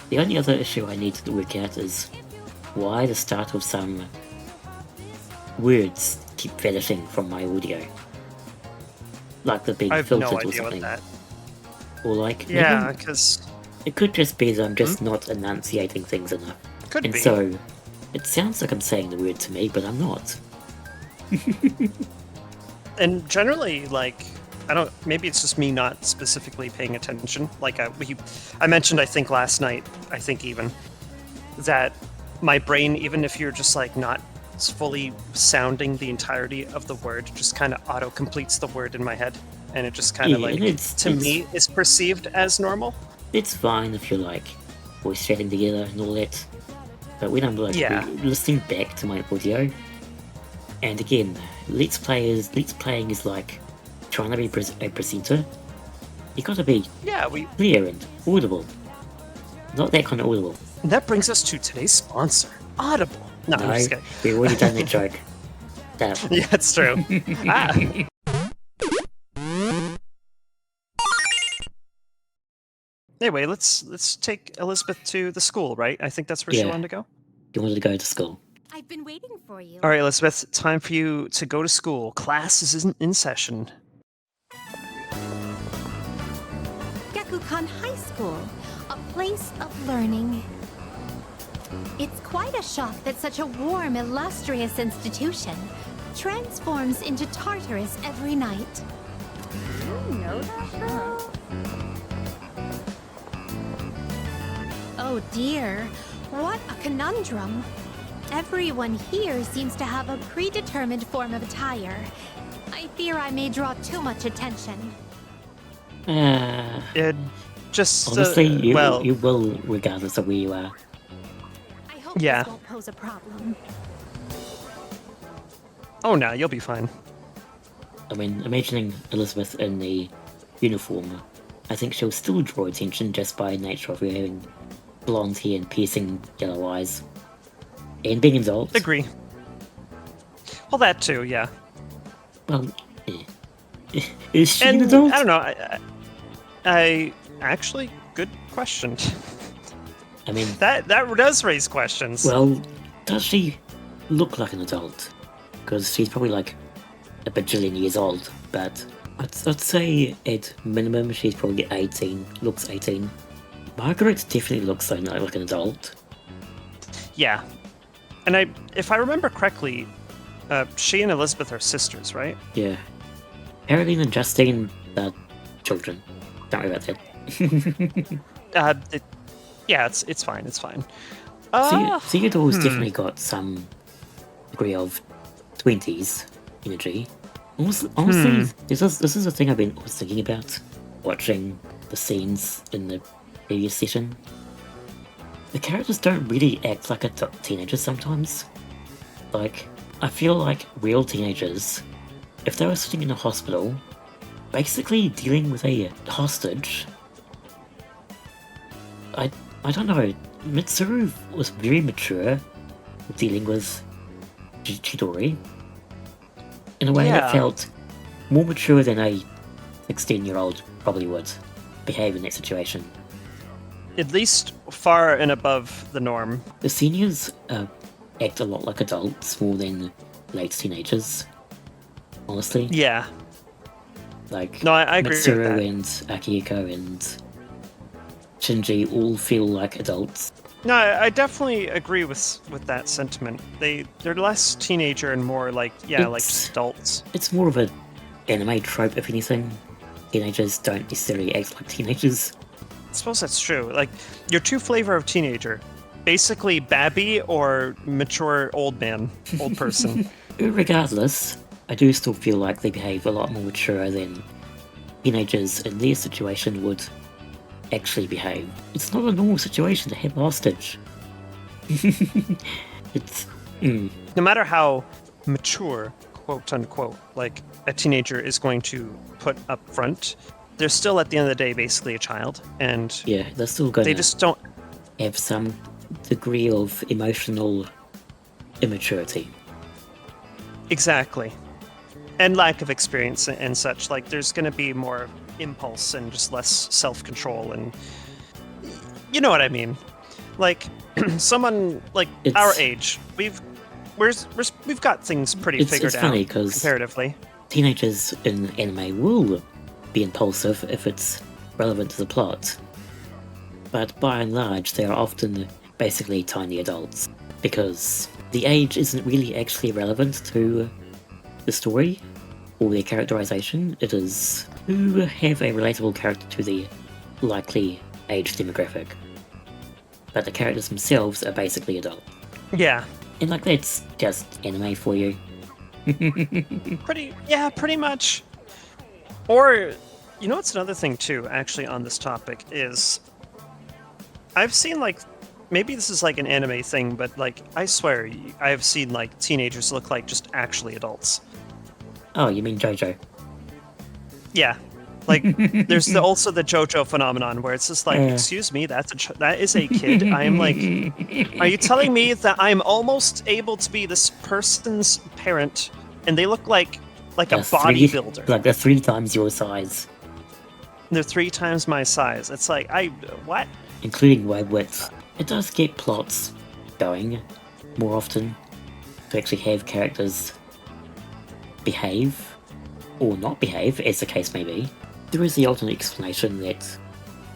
The only other issue I need to work out is why the start of some words keep vanishing from my audio. Like they're being I have filtered no or idea something. what that. Or like, Yeah, maybe because it could just be that I'm just not enunciating things enough. could And be. so, it sounds like I'm saying the word to me, but I'm not. And generally, like, I don't. Maybe it's just me not specifically paying attention. Like I mentioned, I think last night. I think even that my brain, even if you're just like not fully sounding the entirety of the word, just kind of auto completes the word in my head, and it just kind of Yeah, like and it's me is perceived as normal. It's fine if you're like voice chatting together and all that. But when I'm like Yeah. listening back to my audio, and again, let's playing is like trying to be a presenter. You gotta be Yeah, clear and audible. Not that kind of audible. and that brings us to today's sponsor, Audible. No, I'm No, just kidding. we've already done that joke. That. Yeah, it's true. Anyway, let's take Elizabeth to the school, right? I think that's where she Yeah. wanted to go. You wanted to go to school. I've been waiting for you. All right, Elizabeth, time for you to go to school. Class is in session. Gekukan High School, a place of learning. It's quite a shock that such a warm, illustrious institution transforms into Tartarus every night. You know that, girl? Oh dear, what a conundrum. Everyone here seems to have a predetermined form of attire. I fear I may draw too much attention. It just Honestly, you well, will regardless of where you are. I hope Yeah. this won't pose a problem. oh no, you'll be fine. I mean, imagining Elizabeth in the uniform, I think she'll still draw attention just by nature of her having blonde hair and piercing yellow eyes. And being an adult. Agree. Well, that too, yeah. Well, yeah. Is she And an adult? I don't know. I actually, good question. I mean, That does raise questions. well, does she look like an adult? Because she's probably like a bajillion years old, but I'd say at minimum she's probably 18, looks 18. Margaret definitely looks like an adult. Yeah, and if I remember correctly, she and Elizabeth are sisters, right? Yeah. Caroline and Justine are children. Don't worry about that. Yeah, it's fine. It's fine. Theodore's definitely got some degree of 20s energy. Honestly, this is a thing I've been always thinking about, watching the scenes in the previous session. The characters don't really act like teenagers sometimes. Like, I feel like real teenagers, if they were sitting in a hospital, basically dealing with a hostage, I don't know, Mitsuru was very mature dealing with Chidori in a way that Yeah. felt more mature than a 16-year-old probably would behave in that situation. At least far and above the norm. The seniors act a lot like adults more than late teenagers, honestly. Yeah. Like, No, I agree with Mitsuru that. and Akihiko and Shinji all feel like adults. No, I definitely agree with that sentiment. They're less teenager and more like like It's- just adults. It's more of an anime trope, if anything. Teenagers don't necessarily act like teenagers. I suppose that's true. Like your true flavor of teenager, basically babby or mature old man, old person. Regardless, I do still feel like they behave a lot more mature than teenagers in their situation would actually behave. It's not a normal situation to have a hostage. It's... No matter how mature, quote unquote, like a teenager is going to put up front, they're still at the end of the day basically a child, and Yeah, they're still going they to just don't. have some degree of emotional immaturity. Exactly. And lack of experience and such. Like, there's going to be more impulse and just less self-control, and you know what I mean. Like someone like It's- our age, we've got things pretty It's figured out funny 'cause- comparatively. Teenagers in anime will be impulsive if it's relevant to the plot, but by and large they are often basically tiny adults, because the age isn't really actually relevant to the story or their characterization. It is who have a relatable character to the likely age demographic. But the characters themselves are basically adult. Yeah, And like that's just anime for you. pretty much. Or, you know what's another thing too, actually, on this topic is I've seen like, maybe this is like an anime thing, but like I swear I've seen like teenagers look like just actually adults. Oh, you mean JoJo? Yeah. Like, there's also the JoJo phenomenon where it's just like, excuse me, that is a kid. I am like, are you telling me that I'm almost able to be this person's parent, and they look like a bodybuilder? Like they're 3 times your size. They're 3 times my size. It's like, what? Including wide width. It does get plots going more often to actually have characters behave or not behave, as the case may be. There is the alternate explanation that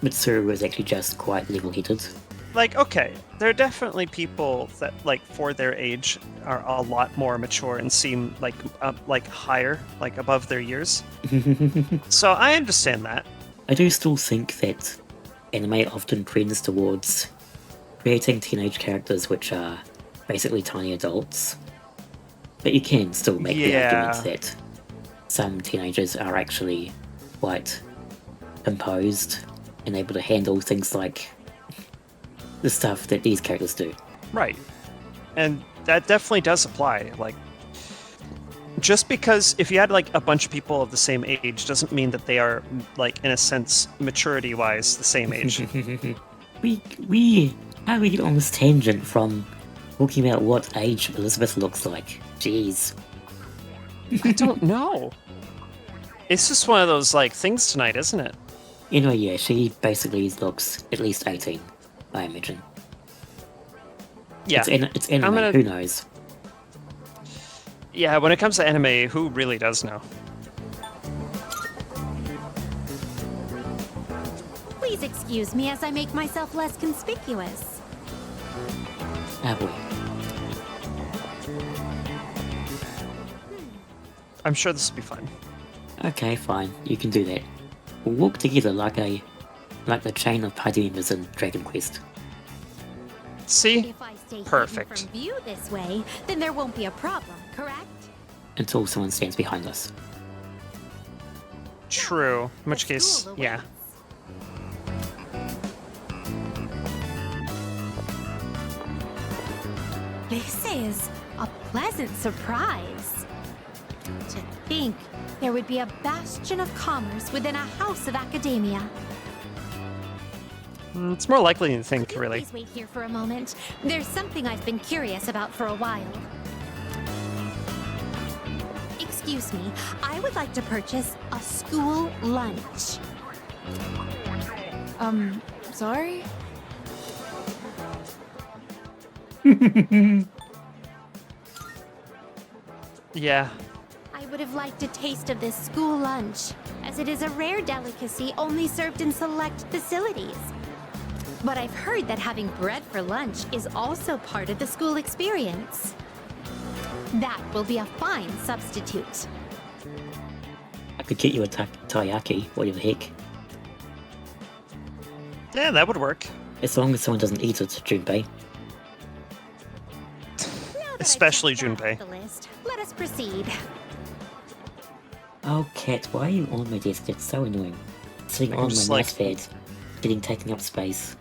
Mitsuru is actually just quite level-headed. Like, okay, there are definitely people that, like, for their age, are a lot more mature and seem like higher, like above their years. So I understand that. I do still think that anime often trends towards creating teenage characters which are basically tiny adults. But you can still make the argument that some teenagers are actually quite composed and able to handle things like the stuff that these characters do. Right. And that definitely does apply. Like, just because if you had like a bunch of people of the same age doesn't mean that they are, like, in a sense, maturity-wise, the same age. How do we get on this tangent from talking about what age Elizabeth looks like? Jeez. I don't know. It's just one of those, like, things tonight, isn't it? Anyway, yeah, she basically looks at least 18, I imagine. Yeah. It's anime, who knows? Yeah, when it comes to anime, who really does know? Please excuse me as I make myself less conspicuous. Ah boy. I'm sure this will be fun. Okay, fine, you can do that. We'll walk together like the chain of party members in Dragon Quest. See? If I stay Perfect. hidden from view this way, then there won't be a problem, correct? Until someone stands behind us. True. In The which case, school yeah. This is a pleasant surprise. To think there would be a bastion of commerce within a house of academia. It's more likely than you think, Could you really. please wait here for a moment? There's something I've been curious about for a while. Excuse me, I would like to purchase a school lunch. Sorry? Yeah. I would have liked a taste of this school lunch, as it is a rare delicacy only served in select facilities. But I've heard that having bread for lunch is also part of the school experience. That will be a fine substitute. I could get you a taiyaki, whatever the heck. Yeah, that would work. As long as someone doesn't eat it, Junpei. Now that I've Especially checked that Junpei. off the list, let us proceed. Oh, Cat, why are you on my desk? It's so annoying. Sitting I can on my just, mouse pad, taking up space.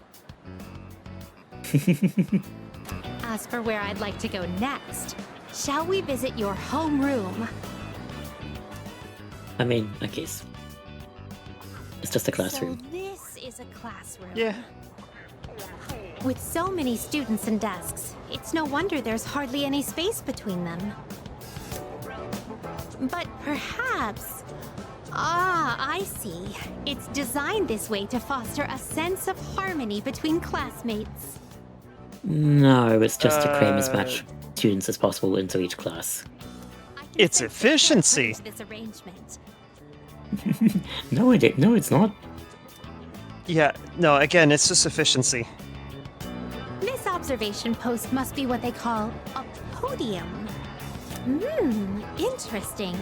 As for where I'd like to go next, shall we visit your homeroom? I mean, I guess. It's just a classroom. So this is a classroom. Yeah. With so many students and desks, it's no wonder there's hardly any space between them. But perhaps... Ah, I see. It's designed this way to foster a sense of harmony between classmates. No, it's just to cram as Uh, much students as possible into each class. I can It's sense that you efficiency. approve This arrangement. No, no, it's not. Yeah, no, again, it's just efficiency. This observation post must be what they call a podium. Interesting.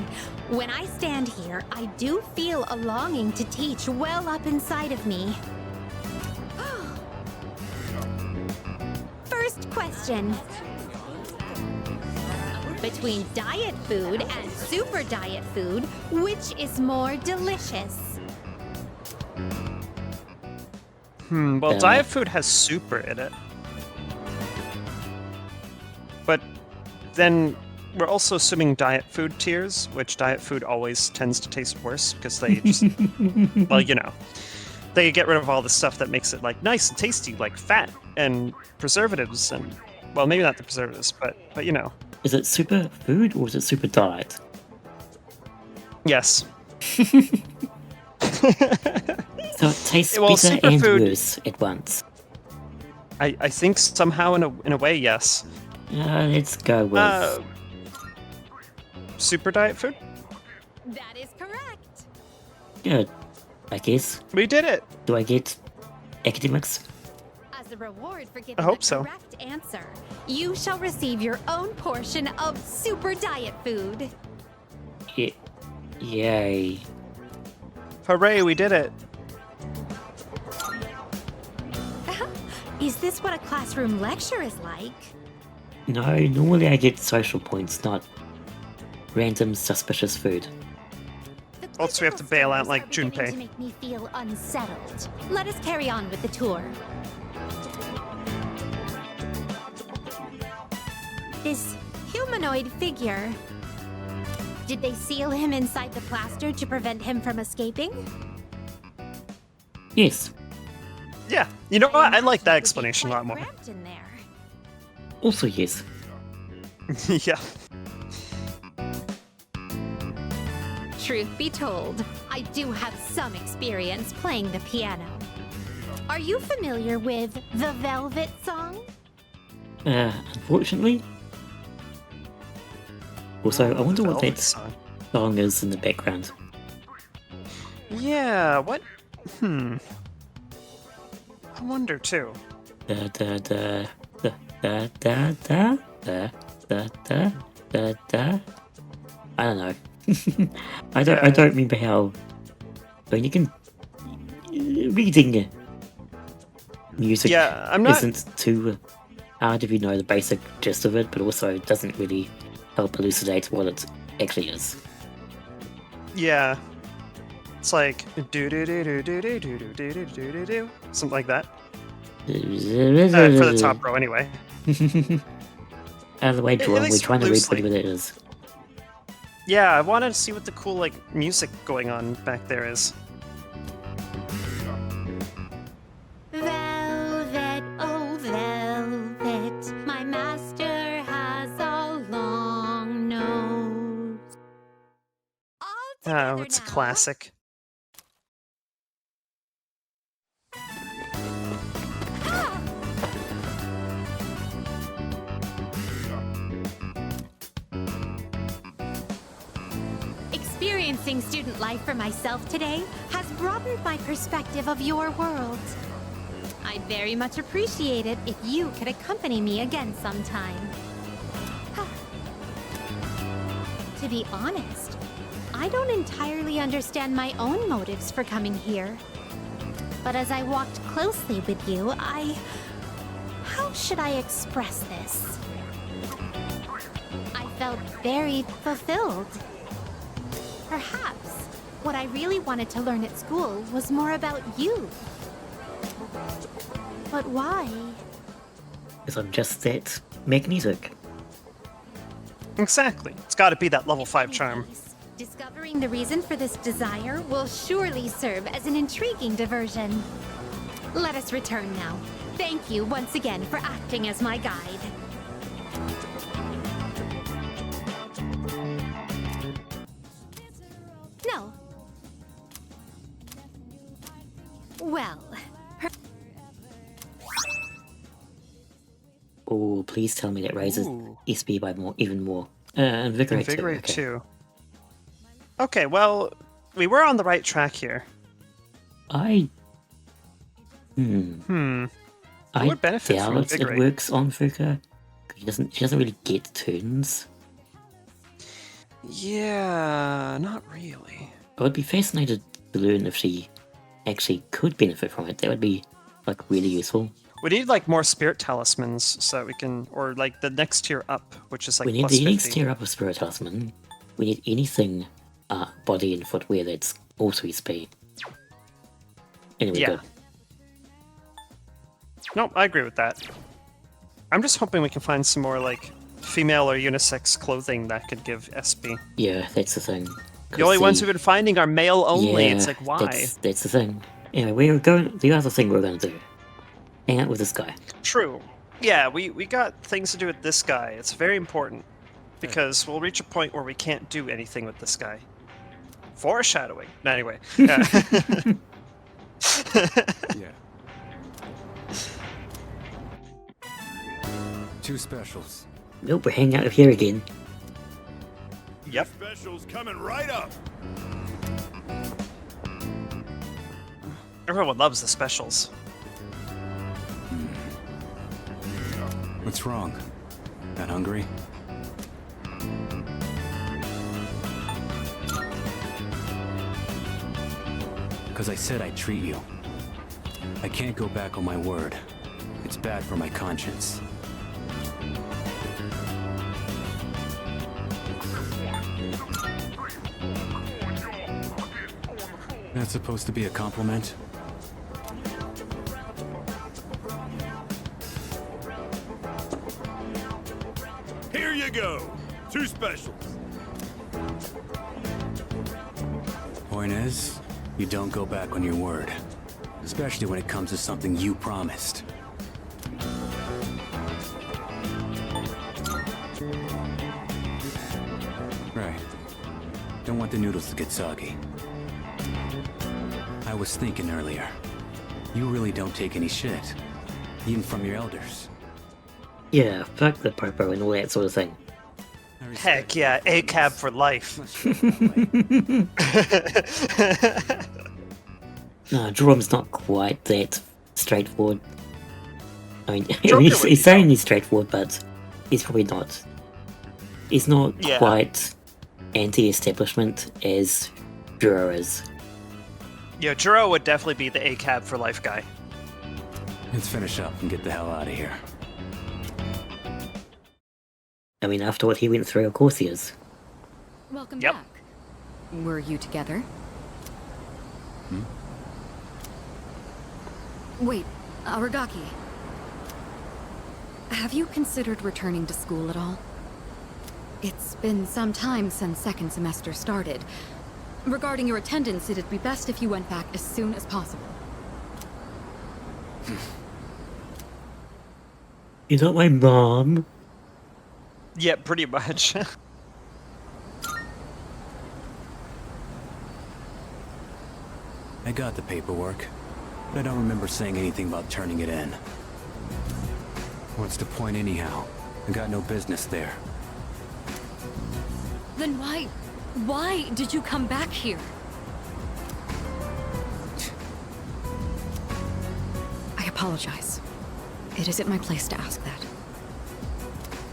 When I stand here, I do feel a longing to teach well up inside of me. First question. Between diet food and super diet food, which is more delicious? Well, diet food has super in it. But then we're also assuming diet food tiers, which diet food always tends to taste worse because they just, well, you know, they get rid of all the stuff that makes it like nice and tasty, like fat and preservatives and, well, maybe not the preservatives, but you know. Is it super food or is it super diet? Yes. So it tastes Well, better and superfood- worse at once. I think somehow in a way, yes. Let's go with... Super diet food? That is correct. Good, I guess. We did it. Do I get academics? As a reward for giving hope the so. correct answer, you shall receive your own portion of super diet food. Yay. Hooray, we did it. Is this what a classroom lecture is like? No, normally I get social points, not random suspicious food. The Also, we have to physical bail out stores like are beginning Junpei. to make me feel unsettled. Let us carry on with the tour. This humanoid figure. Did they seal him inside the plaster to prevent him from escaping? Yes. Yeah. You know what? I like that imagine it would be explanation a quite lot more. cramped in there. Also yes. Yeah. Truth be told, I do have some experience playing the piano. Are you familiar with the Velvet Song? Unfortunately. Also, I wonder what Velvet that Song. song is in the background. Yeah, what? I wonder too. Da da da da da da da da da da da da. I don't know. I don't remember how. I mean, you can reading music Yeah, I'm not. isn't too hard if you know the basic gist of it, but also it doesn't really help elucidate what it actually is. Yeah. It's like do do do do do do do do do do do do something like that. For the top row, anyway. Out of the way, At Joram. We're least trying to read loosely. what it is. Yeah, I wanted to see what the cool like music going on back there is. Velvet, oh velvet, my master has a long nose. All Oh, together it's now. classic. Ah! Experiencing student life for myself today has broadened my perspective of your world. I'd very much appreciate it if you could accompany me again sometime. To be honest, I don't entirely understand my own motives for coming here. But as I walked closely with you, how should I express this? I felt very fulfilled. Perhaps what I really wanted to learn at school was more about you. But why? Because I'm just that magnetic. Exactly. It's got to be that level 5 charm. Anyways, discovering the reason for this desire will surely serve as an intriguing diversion. Let us return now. Thank you once again for acting as my guide. No. Well, Oh, please tell me that raises Ooh. SP by even more. Invigorate, Invigorate 2. Okay. 2. Okay, well, we were on the right track here. I Who I would benefit from doubt it Invigorate? works on Fuka. She doesn't really get turns. Yeah, not really. I would be fascinated to learn if she actually could benefit from it. That would be like really useful. We need like more spirit talismans so that we can, or like the next tier up, which is like We need plus the 50. next tier up of Spirit Talisman. We need anything body and footwear that's also SP. Anyway, Yeah. good. No, I agree with that. I'm just hoping we can find some more like female or unisex clothing that could give SP. Yeah, that's the thing. The only ones we've been finding are male only. It's like, why? That's the thing. Anyway, we're going. The other thing we're going to do: hang out with this guy. True. Yeah, we got things to do with this guy. It's very important because we'll reach a point where we can't do anything with this guy. Foreshadowing. Anyway. Yeah. Yeah. 2 specials. Nope, we're hanging out here again. Yep. Specials coming right up. Everyone loves the specials. What's wrong? Not hungry? Because I said I'd treat you. I can't go back on my word. It's bad for my conscience. That's supposed to be a compliment? Here you go. 2 specials. Point is, you don't go back on your word. Especially when it comes to something you promised. Right. Don't want the noodles to get soggy. I was thinking earlier. You really don't take any shit. Even from your elders. Yeah, fuck the popo and all that sort of thing. I respect Heck yeah, A cab for life. No, Joram's not quite that straightforward. I mean, Joram he's would be saying he's straightforward, but he's probably not. He's not Yeah. quite anti-establishment as Juro is. Yeah, Juro would definitely be the A cab for life guy. Let's finish up and get the hell out of here. I mean, after what he went through, of course he is. Welcome Yep. back. Were you together? Wait, Aragaki. Have you considered returning to school at all? It's been some time since second semester started. Regarding your attendance, it'd be best if you went back as soon as possible. You're not my mom. Yeah, pretty much. I got the paperwork, but I don't remember saying anything about turning it in. What's the point anyhow? I got no business there. Then why did you come back here? I apologize. It isn't my place to ask that.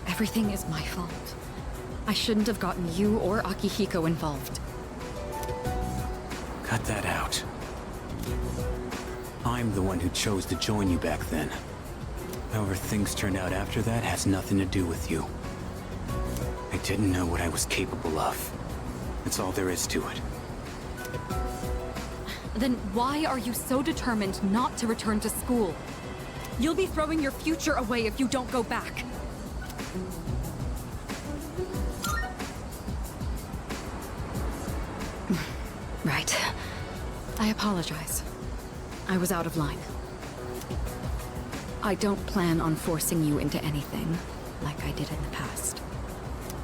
Everything is my fault. I shouldn't have gotten you or Akihiko involved. Cut that out. I'm the one who chose to join you back then. However things turned out after that has nothing to do with you. I didn't know what I was capable of. That's all there is to it. Then why are you so determined not to return to school? You'll be throwing your future away if you don't go back. Right. I apologize. I was out of line. I don't plan on forcing you into anything, like I did in the past.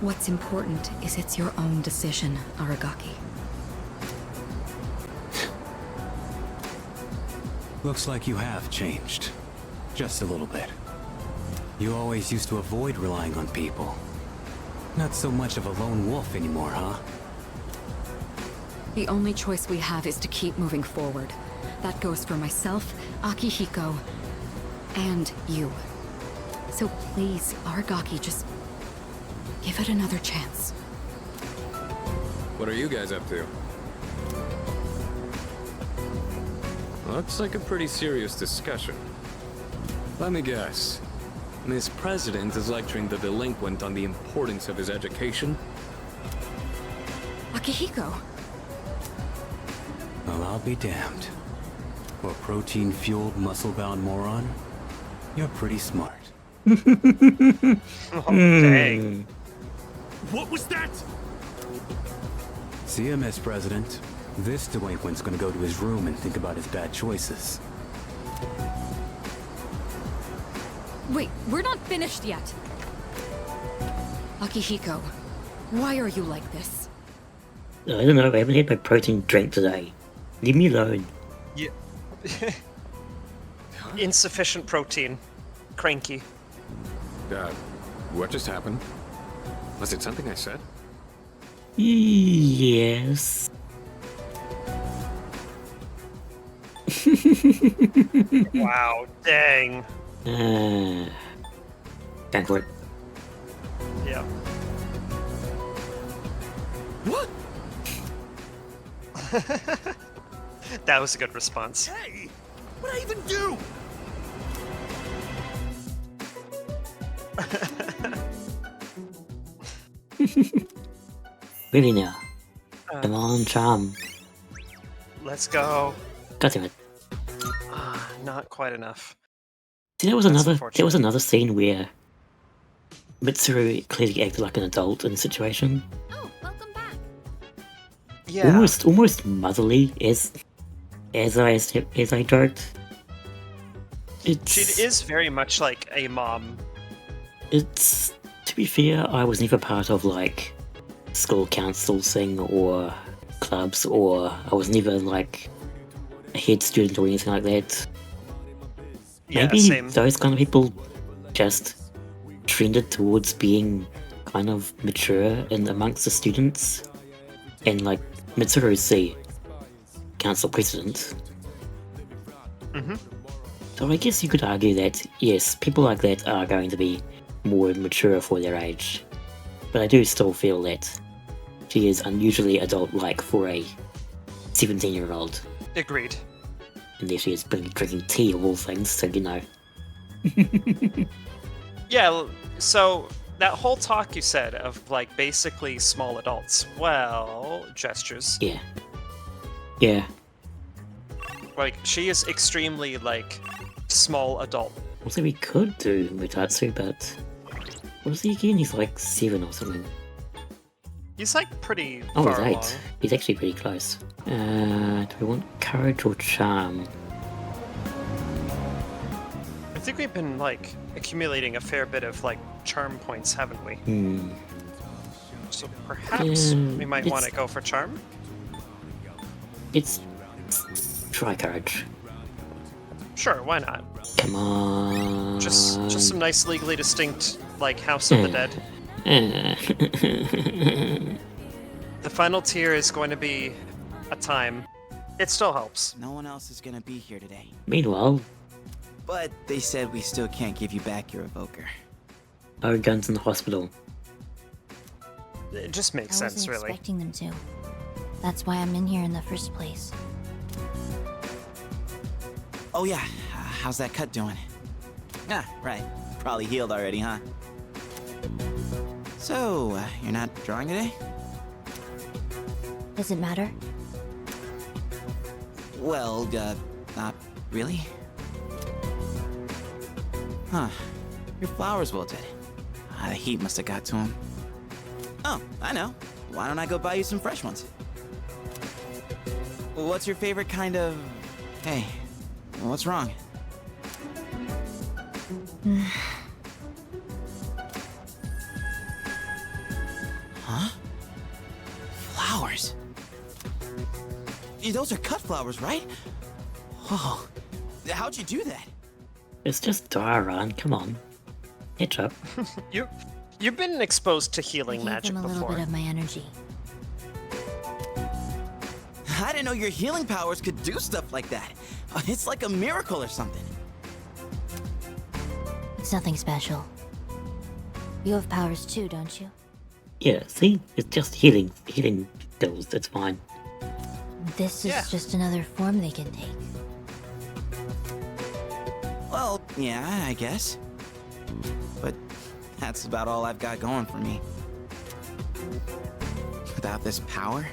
What's important is it's your own decision, Aragaki. Looks like you have changed. Just a little bit. You always used to avoid relying on people. Not so much of a lone wolf anymore, huh? The only choice we have is to keep moving forward. That goes for myself, Akihiko, and you. So please, Aragaki, just give it another chance. What are you guys up to? Looks like a pretty serious discussion. Let me guess. Miss President is lecturing the delinquent on the importance of his education? Akihiko! Well, I'll be damned. For a protein-fueled, muscle-bound moron, you're pretty smart. Oh, dang. What was that? See ya, Miss President. This delinquent's gonna go to his room and think about his bad choices. Wait, we're not finished yet! Akihiko, why are you like this? I don't know, I haven't had my protein drink today. Leave me alone. Yeah. Insufficient protein. Cranky. What just happened? Was it something I said? Yes. Wow, dang. Going for it. Yeah. What? That was a good response. Hey! What'd I even do? Really now. Come on, charm. Let's go. God damn it. Not quite enough. See, there was unfortunate. another scene where Mitsuru clearly acted like an adult in the situation. Oh, welcome back. Yeah. Almost motherly as I joked. She is very much like a mom. It's, to be fair, I was never part of like school council thing or clubs, or I was never like a head student or anything like that. Yeah, Maybe same. those kind of people just trended towards being kind of mature in amongst the students, and like Mitsuru's the council president. Mm-hmm. So I guess you could argue that yes, people like that are going to be more mature for their age, but I do still feel that she is unusually adult-like for a 17-year-old. Agreed. And there she is drinking tea of all things, so you know. Yeah, so that whole talk you said of like basically small adults. Well, gestures. Yeah. Yeah. Like she is extremely like small adult. Also, we could do Mutatsu, but what is he again? He's like 7 or something. He's like pretty Oh, far he's 8. along. He's actually pretty close. Do we want courage or charm? I think we've been like accumulating a fair bit of like charm points, haven't we? So perhaps we might want to go for charm. Let's try courage. Sure, why not? Come on. Just some nice legally distinct like House of the Dead. The final tier is going to be a time. It still helps. No one else is gonna be here today. Meanwhile, But they said we still can't give you back your evoker. our guns in the hospital. It just makes I sense, wasn't really. expecting them to. That's why I'm in here in the first place. Oh yeah, how's that cut doing? Ah, right. Probably healed already, huh? So, you're not drawing today? Does it matter? Well, not really. Huh. Your flowers wilted. The heat must have got to them. Oh, I know. Why don't I go buy you some fresh ones? What's your favorite kind of... Hey, what's wrong? Huh? Flowers? Those are cut flowers, right? Oh, how'd you do that? It's just Joram, come on. Catch up. You've been exposed to healing I gave magic them a little before. bit of my energy. I didn't know your healing powers could do stuff like that. It's like a miracle or something. It's nothing special. You have powers too, don't you? Yeah, see? It's just healing spells, it's fine. This is Yeah. just another form they can take. Well, yeah, I guess. But that's about all I've got going for me. Without this power,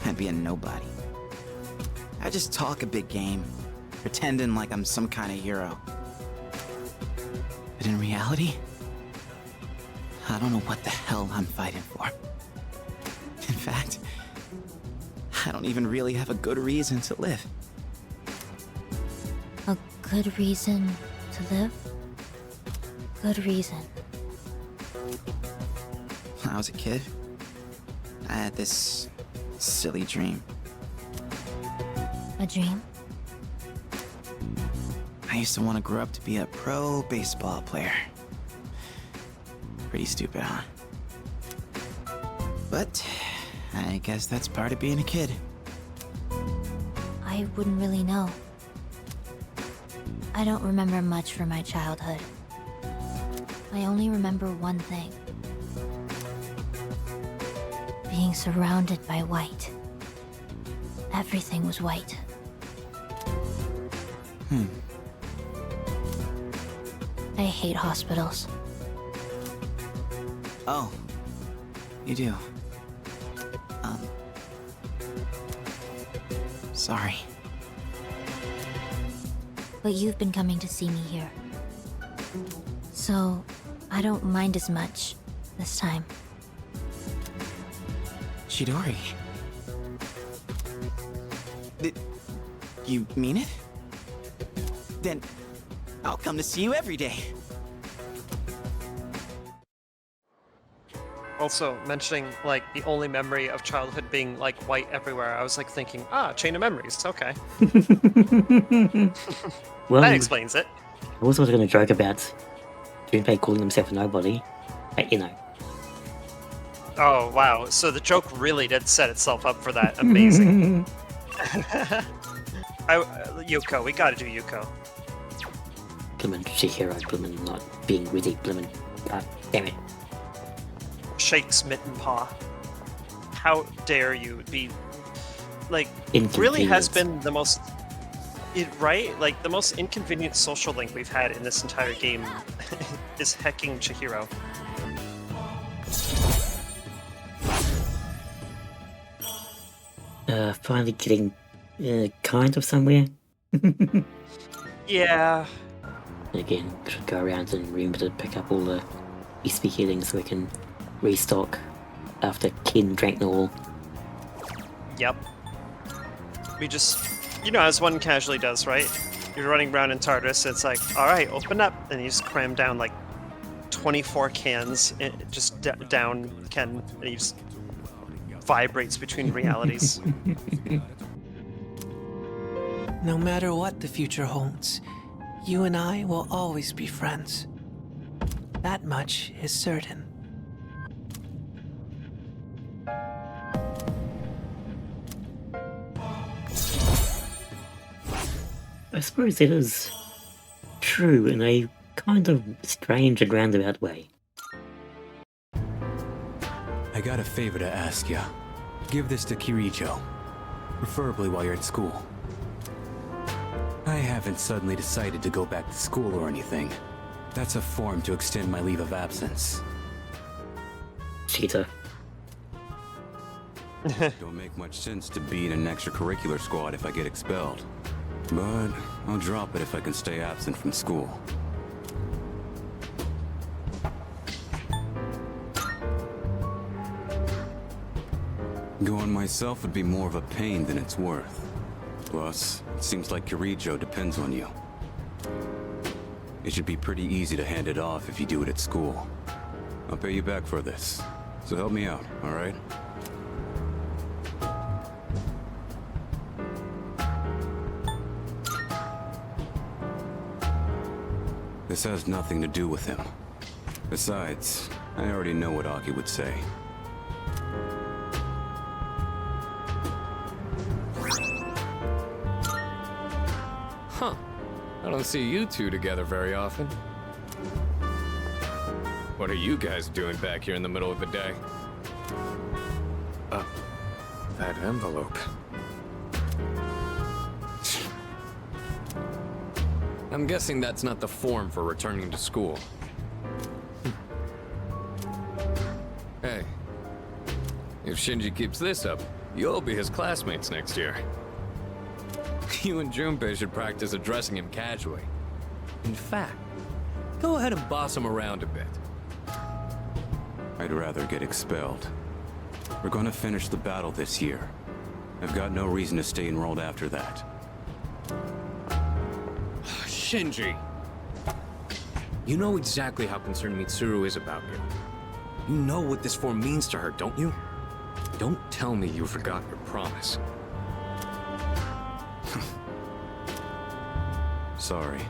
I'd be a nobody. I just talk a big game, pretending like I'm some kind of hero. But in reality, I don't know what the hell I'm fighting for. In fact, I don't even really have a good reason to live. A good reason to live? Good reason. When I was a kid, I had this silly dream. A dream? I used to want to grow up to be a pro baseball player. Pretty stupid, huh? But I guess that's part of being a kid. I wouldn't really know. I don't remember much from my childhood. I only remember one thing. Being surrounded by white. Everything was white. I hate hospitals. Oh, you do. Sorry. But you've been coming to see me here. So, I don't mind as much this time. Chidori. Did you mean it? Then I'll come to see you every day. Also, mentioning like the only memory of childhood being like white everywhere, I was like thinking, chain of memories. Okay, Well, that explains it. I was also going to joke about Junpei calling himself a nobody, but you know. Oh wow! So the joke really did set itself up for that. Amazing. Yuko, we gotta do Yuko. Blimmin' Chihiro, blimmin' not being witty, blimmin'. God damn it. Shakes mitten paw. How dare you be like really has been the most right? Like the most inconvenient social link we've had in this entire game is hecking Chihiro. Finally getting kind of somewhere. Yeah. Again, should go around and remember to pick up all the XP healing so we can restock after Ken drank them all. Yep. We just, as one casually does, right? You're running around in Tartarus, it's like, alright, open up, and you just cram down like 24 cans, just down Ken, and he just vibrates between realities. No matter what the future holds, you and I will always be friends. That much is certain. I suppose it is true in a kind of strange and roundabout way. I got a favor to ask ya. Give this to Kirijo, preferably while you're at school. I haven't suddenly decided to go back to school or anything. That's a form to extend my leave of absence. Cheater. Don't make much sense to be in an extracurricular squad if I get expelled. But I'll drop it if I can stay absent from school. Going myself would be more of a pain than it's worth. Plus, it seems like Kirijo depends on you. It should be pretty easy to hand it off if you do it at school. I'll pay you back for this, so help me out, alright? This has nothing to do with him. Besides, I already know what Aki would say. Huh. I don't see you two together very often. What are you guys doing back here in the middle of the day? That envelope. I'm guessing that's not the form for returning to school. Hey, if Shinji keeps this up, you'll be his classmates next year. You and Junpei should practice addressing him casually. In fact, go ahead and boss him around a bit. I'd rather get expelled. We're gonna finish the battle this year. I've got no reason to stay enrolled after that. Shinji! You know exactly how concerned Mitsuru is about you. You know what this form means to her, don't you? Don't tell me you forgot your promise. Sorry.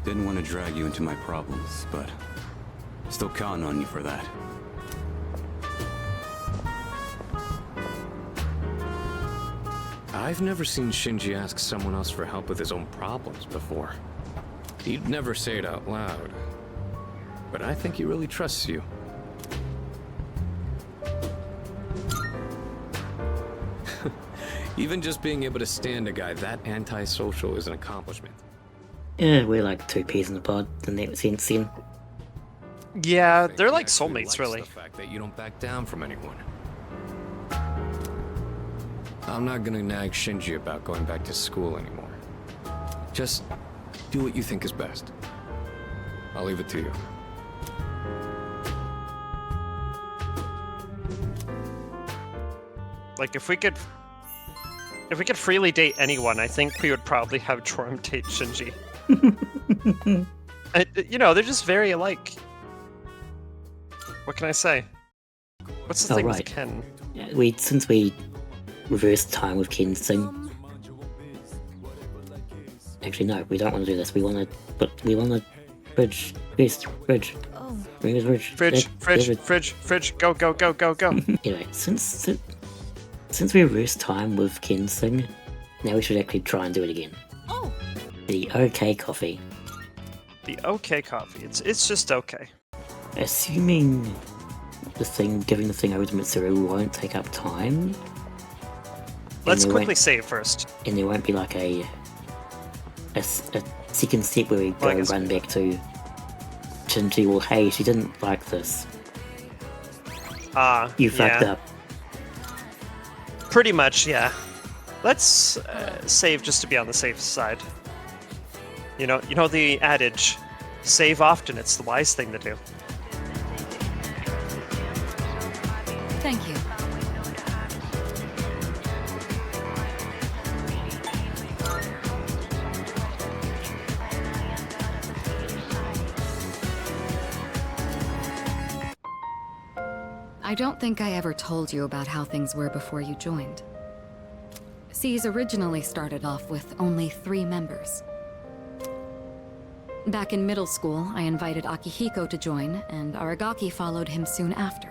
Didn't want to drag you into my problems, but still counting on you for that. I've never seen Shinji ask someone else for help with his own problems before. He'd never say it out loud. But I think he really trusts you. Even just being able to stand a guy that antisocial is an accomplishment. Yeah, we're like two peas in a pod in that sense then. Yeah, I think they're he like actually soulmates, likes really. The fact that you don't back down from anyone. I'm not gonna nag Shinji about going back to school anymore. Just do what you think is best. I'll leave it to you. Like, if we could freely date anyone, I think we would probably have Joram date Shinji. You know, they're just very alike. What can I say? What's the thing with right. Ken? Yeah, since we reversed time with Ken Sing. Actually, no, we don't want to do this. We want to bridge first. Bridge. Oh, Where's bridge? Fridge. Go. Anyway, since we reversed time with Ken Sing, now we should actually try and do it again. oh, The OK coffee. The okay coffee. It's just okay. Assuming giving the thing over to Mitsuru won't take up time. Let's there quickly won't- save first. And there won't be like a second step where we Well, I go guess- run back to Shinji. Well, hey, she didn't like this. You fucked up. Pretty much, yeah. Let's save just to be on the safe side. You know the adage, save often, it's the wise thing to do. Thank you. I don't think I ever told you about how things were before you joined. C's originally started off with only 3 members. Back in middle school, I invited Akihiko to join, and Aragaki followed him soon after.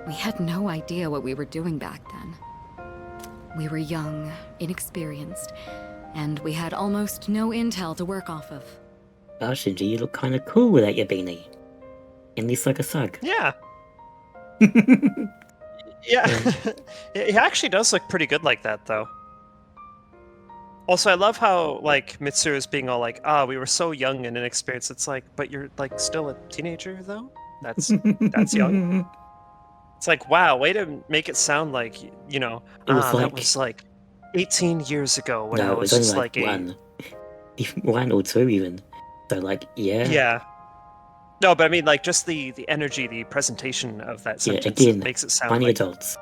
We had no idea what we were doing back then. We were young, inexperienced, and we had almost no intel to work off of. Oh, Shinji, you look kind of cool without your beanie. And less like a thug. Yeah. Yeah. He actually does look pretty good like that, though. Also, I love how, like, Mitsuru is being all like, we were so young and inexperienced. It's like, but you're, like, still a teenager, though? That's young. It's like, wow, way to make it sound like, you know, that was, like, 18 years ago when I No, it was was only just, like like, one. One or two, even. So, like, yeah. Yeah. No, but I mean, like, just the energy, the presentation of that Yeah, sentence again, makes it sound tiny like... adults.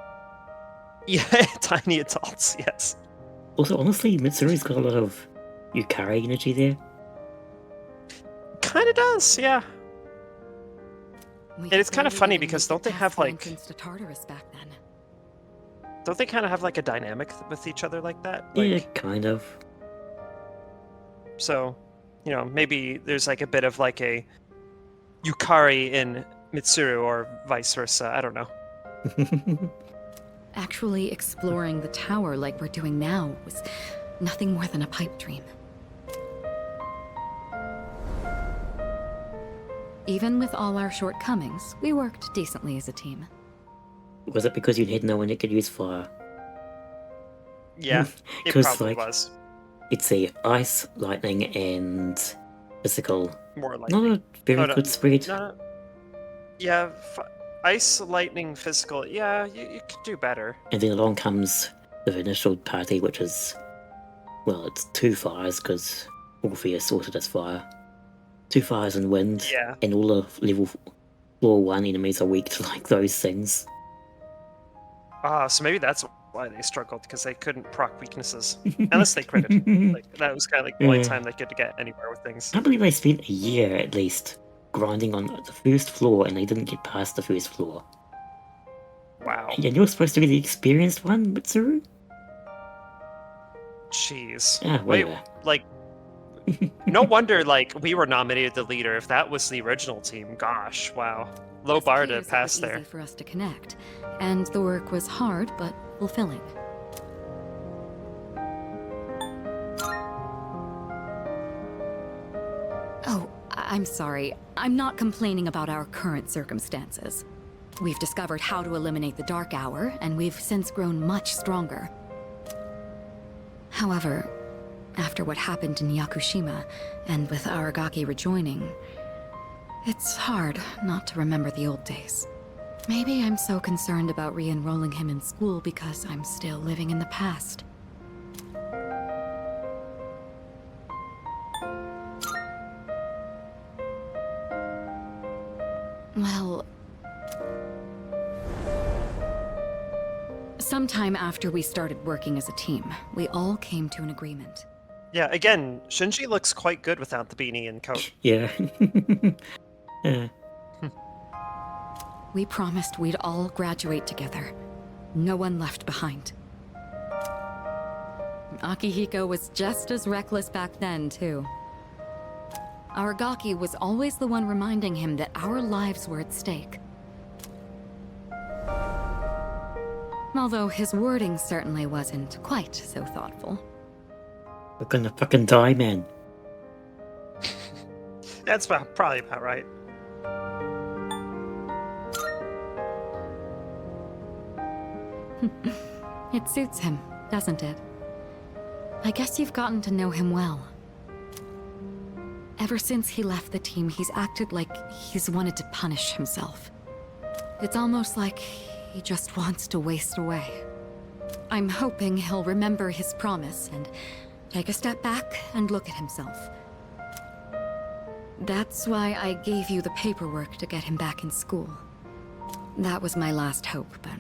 Yeah, tiny adults, yes. Also, honestly, Mitsuru's got a lot of Yukari energy there. Kind of does, yeah. We And it's could kind of barely funny even because make don't they it have, past the like... entrance to Tartarus back then. Don't they kind of have like a dynamic with each other like that? Yeah, kind of. So, maybe there's like a bit of like a Yukari in Mitsuru or vice versa. I don't know. Actually exploring the tower like we're doing now was nothing more than a pipe dream. Even with all our shortcomings, we worked decently as a team. Was it because you had no one that could use fire? Yeah, it 'Cause, probably like, was. It's a ice, lightning, and physical. More like Not a very Oh, no, good spread. no. Yeah, ice, lightning, physical. Yeah, you could do better. And then along comes the initial party, which is, well, it's 2 fires, because Orpheus sorted as fire. 2 fires and wind, Yeah. and all the level floor 1 enemies are weak to like those things. So maybe that's why they struggled, because they couldn't proc weaknesses. Unless they critted. Like, that was kind of like the only Yeah. time they could get anywhere with things. I can't believe they spent a year at least grinding on the first floor and they didn't get past the first floor. Wow. And you're supposed to be the experienced one, Mitsuru? Jeez. Ah, Wait, whatever. like, no wonder, like, we were nominated the leader. If that was the original team, gosh, wow. Low bar to It was pass easy there. for us to connect, and the work was hard but fulfilling. Oh, I'm sorry. I'm not complaining about our current circumstances. We've discovered how to eliminate the Dark Hour, and we've since grown much stronger. However, after what happened in Yakushima, and with Aragaki rejoining, it's hard not to remember the old days. Maybe I'm so concerned about re-enrolling him in school because I'm still living in the past. Well, sometime after we started working as a team, we all came to an agreement. Yeah, again, Shinji looks quite good without the beanie and coat. Yeah. Yeah. We promised we'd all graduate together. No one left behind. Akihiko was just as reckless back then, too. Aragaki was always the one reminding him that our lives were at stake. Although his wording certainly wasn't quite so thoughtful. We're gonna fucking die, man. That's probably about right. It suits him, doesn't it? I guess you've gotten to know him well. Ever since he left the team, he's acted like he's wanted to punish himself. It's almost like he just wants to waste away. I'm hoping he'll remember his promise and take a step back and look at himself. That's why I gave you the paperwork to get him back in school. That was my last hope, but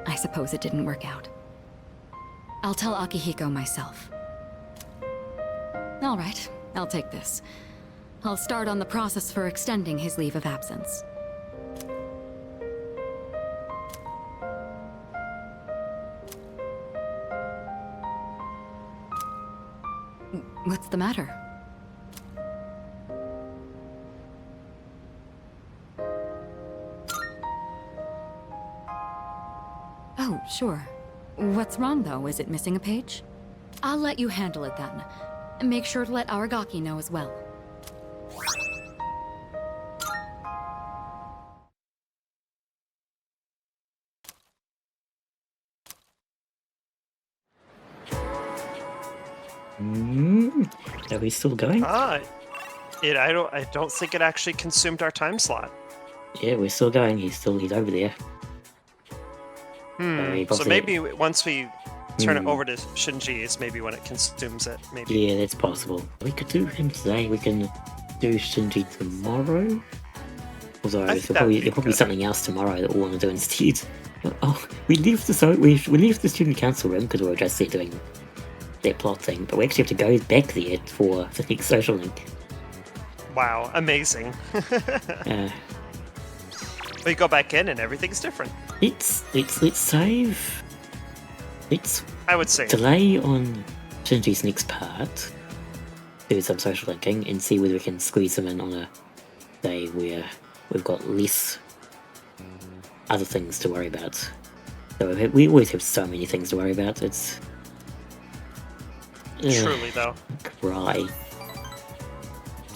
I suppose it didn't work out. I'll tell Akihiko myself. All right, I'll take this. I'll start on the process for extending his leave of absence. What's the matter? Oh, sure. What's wrong, though? Is it missing a page? I'll let you handle it then. Make sure to let Aragaki know as well. Are we still going? I don't think it actually consumed our time slot. Yeah, we're still going. He's over there. He So probably- maybe once we turn it over to Shinji is maybe when it consumes it. Maybe. Yeah, that's possible. We could do him today. We can do Shinji tomorrow. Although I there's think that would be probably good. something else tomorrow that we want to do instead. Oh, we left the student council room because we were just there doing that plot thing, but we actually have to go back there for the next social link. Wow, amazing. Uh, We go back in and everything's different. let's save. Let's I would say. delay on Shinji's next part, do some social linking, and see whether we can squeeze him in on a day where we've got less other things to worry about. So we always have so many things to worry about. It's Truly, though.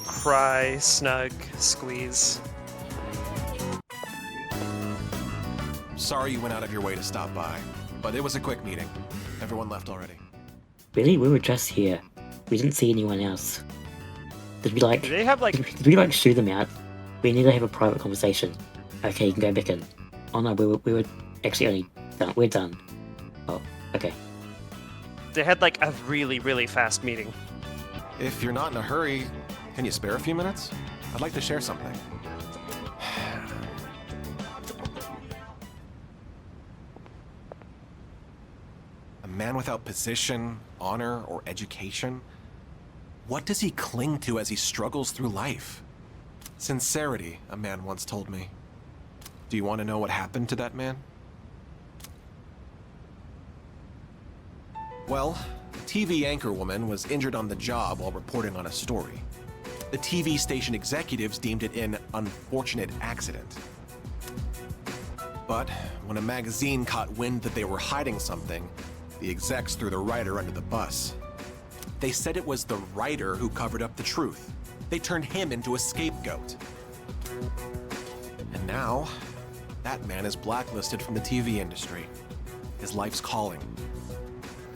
Cry, snug, squeeze. Sorry you went out of your way to stop by, but it was a quick meeting. Everyone left already. Really? We were just here. We didn't see anyone else. Did we Do they have like? Did we shoo them out? We need to have a private conversation. Okay, you can go back in. Oh no, we were actually only done. We're done. Oh, okay. They had like a really, really fast meeting. If you're not in a hurry, can you spare a few minutes? I'd like to share something. A man without position, honor, or education? What does he cling to as he struggles through life? Sincerity, a man once told me. Do you want to know what happened to that man? Well, a TV anchorwoman was injured on the job while reporting on a story. The TV station executives deemed it an unfortunate accident. But when a magazine caught wind that they were hiding something, the execs threw the writer under the bus. They said it was the writer who covered up the truth. They turned him into a scapegoat. And now, that man is blacklisted from the TV industry. His life's calling.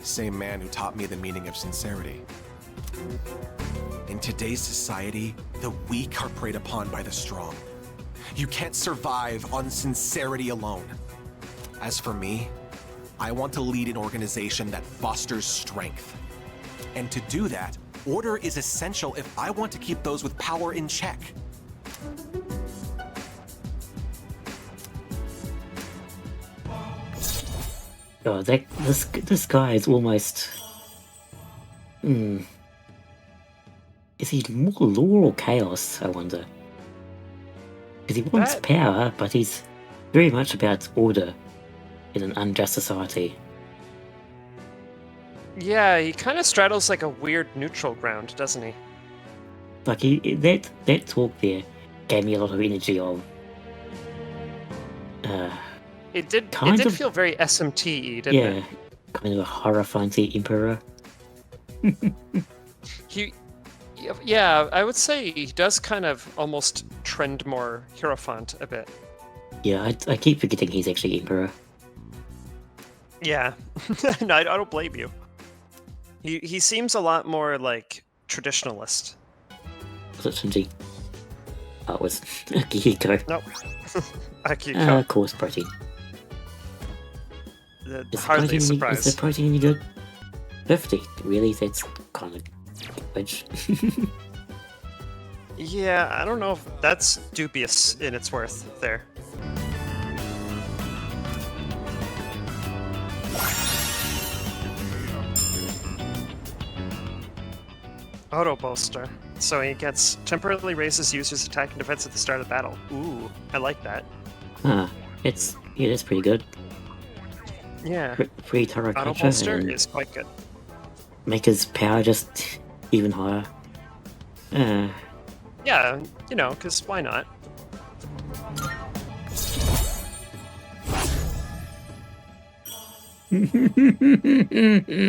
The same man who taught me the meaning of sincerity. In today's society, the weak are preyed upon by the strong. You can't survive on sincerity alone. As for me, I want to lead an organization that fosters strength. And to do that, order is essential if I want to keep those with power in check. Oh, this guy is almost. Is he more law or chaos? I wonder. Because he wants power, but he's very much about order in an unjust society. Yeah, he kind of straddles like a weird neutral ground, doesn't he? Like that talk there gave me a lot of energy of. It did feel very SMT-y, didn't it? Yeah, kind of a horror fantasy emperor. Yeah, I would say he does kind of almost trend more Hierophant a bit. Yeah, I keep forgetting he's actually emperor. Yeah, no, I don't blame you. He seems a lot more like traditionalist. Was it Shinji? Oh, it was Akihiko. Nope. Akihiko. Of course, protein. Hardly surprised. Is the protein any good? 50. Really? That's kind of garbage. Yeah, I don't know if that's dubious in its worth there. Auto bolster. So he gets temporarily raises users' attack and defense at the start of the battle. Ooh, I like that. That's pretty good. Yeah. Free Taro Auto Kacha bolster and is quite good. make his power just even higher. Yeah, because why not?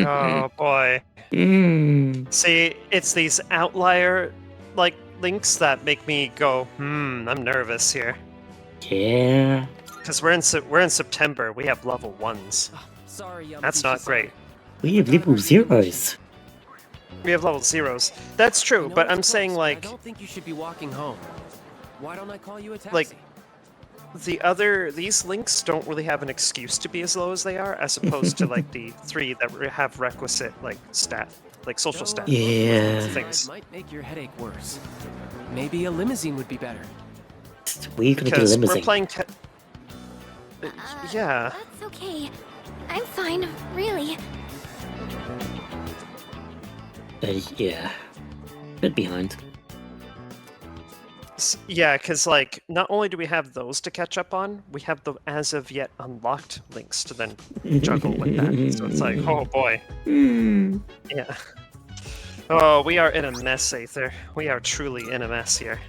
Oh boy. See, it's these outlier links that make me go, I'm nervous here. Yeah. Because we're in September, we have level 1s. Sorry, that's not great. We have level 0s. We have level 0s. That's true, but I'm saying I don't think you should be walking home. Why don't I call you a taxi? These links don't really have an excuse to be as low as they are, as opposed to the 3 that have requisite social stat things. Might make your headache worse. Maybe a limousine would be better. We're gonna get a limousine. We're playing. Yeah. That's okay. I'm fine, really. Yeah. Bit behind. Yeah, because like not only do we have those to catch up on, we have the as of yet unlocked links to then juggle with that. So it's like, oh boy. Yeah. Oh, we are in a mess, Aether. We are truly in a mess here.